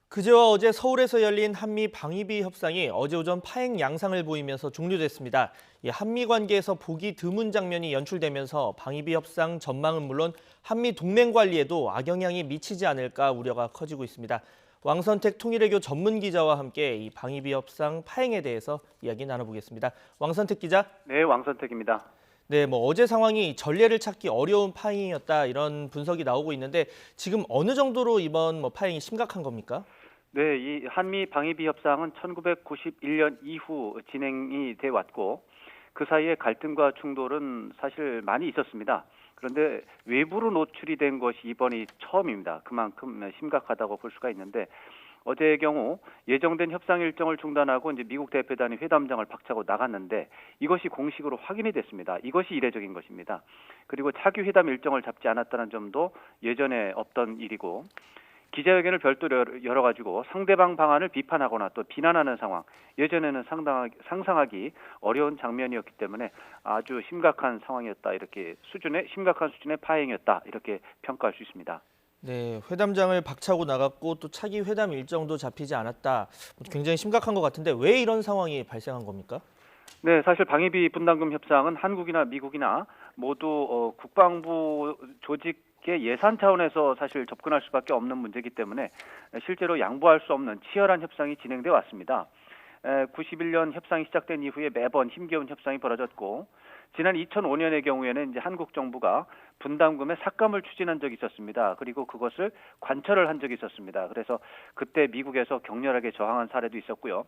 그제와 어제 서울에서 열린 한미 방위비 협상이 어제 오전 파행 양상을 보이면서 종료됐습니다. 이 한미 관계에서 보기 드문 장면이 연출되면서 방위비 협상 전망은 물론 한미 동맹 관리에도 악영향이 미치지 않을까 우려가 커지고 있습니다. 왕선택 통일외교 전문 기자와 함께 이 방위비 협상 파행에 대해서 이야기 나눠보겠습니다. 왕선택 기자. 네, 왕선택입니다. 네, 어제 상황이 전례를 찾기 어려운 파행이었다 이런 분석이 나오고 있는데 지금 어느 정도로 이번 파행이 심각한 겁니까? 네, 이 한미 방위비 협상은 1991년 이후 진행이 돼 왔고 그 사이에 갈등과 충돌은 사실 많이 있었습니다. 그런데 외부로 노출이 된 것이 이번이 처음입니다. 그만큼 심각하다고 볼 수가 있는데 어제의 경우 예정된 협상 일정을 중단하고 이제 미국 대표단이 회담장을 박차고 나갔는데 이것이 공식으로 확인이 됐습니다. 이것이 이례적인 것입니다. 그리고 차기 회담 일정을 잡지 않았다는 점도 예전에 없던 일이고 기자회견을 별도로 열어가지고 상대방 방안을 비판하거나 또 비난하는 상황, 예전에는 상상하기 어려운 장면이었기 때문에 아주 심각한 상황이었다, 이렇게 심각한 수준의 파행이었다, 이렇게 평가할 수 있습니다. 네, 회담장을 박차고 나갔고 또 차기 회담 일정도 잡히지 않았다. 굉장히 심각한 것 같은데 왜 이런 상황이 발생한 겁니까? 네, 사실 방위비 분담금 협상은 한국이나 미국이나 모두 국방부 조직의 예산 차원에서 사실 접근할 수밖에 없는 문제이기 때문에 실제로 양보할 수 없는 치열한 협상이 진행돼 왔습니다. 91년 협상이 시작된 이후에 매번 힘겨운 협상이 벌어졌고 지난 2005년의 경우에는 이제 한국 정부가 분담금의 삭감을 추진한 적이 있었습니다. 그리고 그것을 관철을 한 적이 있었습니다. 그래서 그때 미국에서 격렬하게 저항한 사례도 있었고요.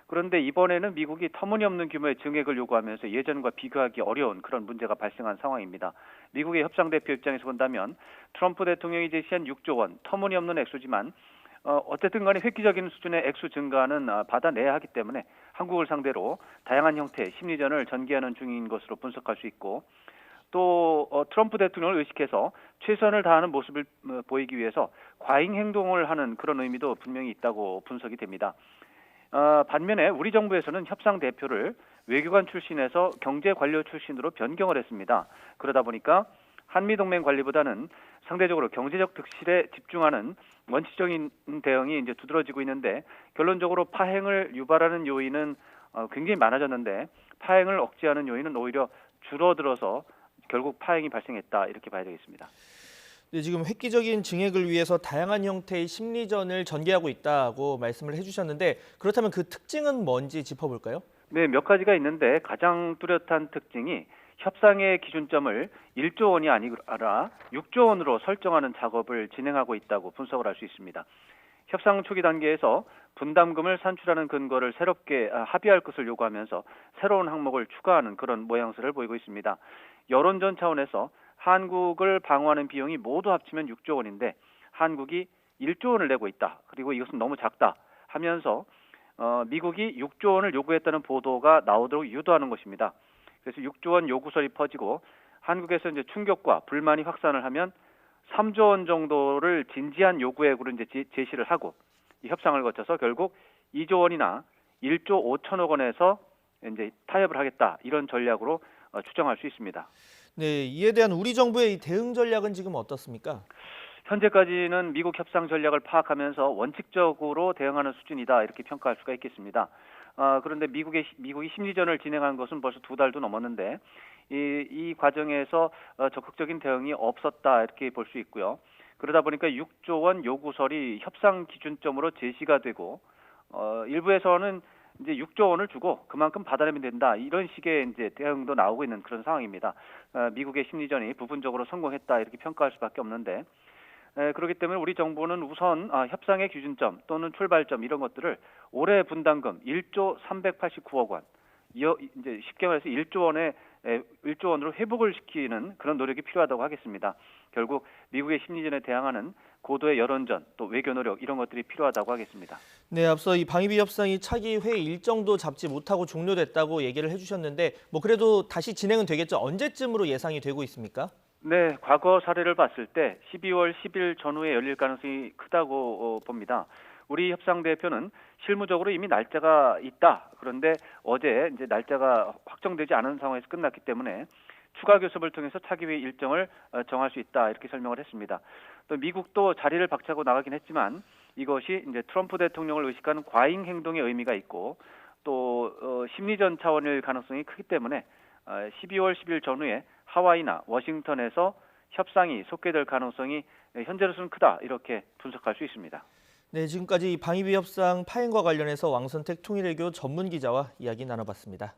그런데 이번에는 미국이 터무니없는 규모의 증액을 요구하면서 예전과 비교하기 어려운 그런 문제가 발생한 상황입니다. 미국의 협상 대표 입장에서 본다면 트럼프 대통령이 제시한 6조 원, 터무니없는 액수지만 어쨌든 간에 획기적인 수준의 액수 증가는 받아내야 하기 때문에 한국을 상대로 다양한 형태의 심리전을 전개하는 중인 것으로 분석할 수 있고 또 트럼프 대통령을 의식해서 최선을 다하는 모습을 보이기 위해서 과잉 행동을 하는 그런 의미도 분명히 있다고 분석이 됩니다. 반면에 우리 정부에서는 협상 대표를 외교관 출신에서 경제 관료 출신으로 변경을 했습니다. 그러다 보니까 한미동맹 관리보다는 상대적으로 경제적 득실에 집중하는 원칙적인 대응이 이제 두드러지고 있는데 결론적으로 파행을 유발하는 요인은 굉장히 많아졌는데 파행을 억제하는 요인은 오히려 줄어들어서 결국 파행이 발생했다, 이렇게 봐야 되겠습니다. 네, 지금 획기적인 증액을 위해서 다양한 형태의 심리전을 전개하고 있다고 말씀을 해주셨는데 그렇다면 그 특징은 뭔지 짚어볼까요? 네, 몇 가지가 있는데 가장 뚜렷한 특징이 협상의 기준점을 1조 원이 아니라 6조 원으로 설정하는 작업을 진행하고 있다고 분석을 할 수 있습니다. 협상 초기 단계에서 분담금을 산출하는 근거를 새롭게 합의할 것을 요구하면서 새로운 항목을 추가하는 그런 모양새를 보이고 있습니다. 여론전 차원에서 한국을 방어하는 비용이 모두 합치면 6조 원인데 한국이 1조 원을 내고 있다. 그리고 이것은 너무 작다 하면서 미국이 6조 원을 요구했다는 보도가 나오도록 유도하는 것입니다. 그래서 6조 원 요구설이 퍼지고 한국에서 이제 충격과 불만이 확산을 하면 3조 원 정도를 진지한 요구액으로 이제 제시를 하고 이 협상을 거쳐서 결국 2조 원이나 1조 5천억 원에서 이제 타협을 하겠다, 이런 전략으로 추정할 수 있습니다. 네, 이에 대한 우리 정부의 대응 전략은 지금 어떻습니까? 현재까지는 미국 협상 전략을 파악하면서 원칙적으로 대응하는 수준이다, 이렇게 평가할 수가 있겠습니다. 그런데 미국이 심리전을 진행한 것은 벌써 2달도 넘었는데 이 과정에서 적극적인 대응이 없었다, 이렇게 볼 수 있고요. 그러다 보니까 6조 원 요구설이 협상 기준점으로 제시가 되고 일부에서는 이제 6조 원을 주고 그만큼 받아내면 된다, 이런 식의 이제 대응도 나오고 있는 그런 상황입니다. 미국의 심리전이 부분적으로 성공했다, 이렇게 평가할 수밖에 없는데 그렇기 때문에 우리 정부는 우선 협상의 기준점 또는 출발점 이런 것들을 올해 분담금 1조 389억 원, 이제 쉽게 말해서 1조 원으로 회복을 시키는 그런 노력이 필요하다고 하겠습니다. 결국 미국의 심리전에 대항하는 고도의 여론전 또 외교 노력, 이런 것들이 필요하다고 하겠습니다. 네, 앞서 이 방위비 협상이 차기 회의 일정도 잡지 못하고 종료됐다고 얘기를 해주셨는데 그래도 다시 진행은 되겠죠? 언제쯤으로 예상이 되고 있습니까? 네, 과거 사례를 봤을 때 12월 10일 전후에 열릴 가능성이 크다고 봅니다. 우리 협상 대표는 실무적으로 이미 날짜가 있다. 그런데 어제 이제 날짜가 확정되지 않은 상황에서 끝났기 때문에 추가 교섭을 통해서 차기 회의 일정을 정할 수 있다, 이렇게 설명을 했습니다. 또 미국도 자리를 박차고 나가긴 했지만 이것이 이제 트럼프 대통령을 의식하는 과잉 행동의 의미가 있고 또 심리전 차원일 가능성이 크기 때문에 12월 10일 전후에 하와이나 워싱턴에서 협상이 속개될 가능성이 현재로서는 크다 이렇게 분석할 수 있습니다. 네, 지금까지 방위비 협상 파행과 관련해서 왕선택 통일외교 전문 기자와 이야기 나눠봤습니다.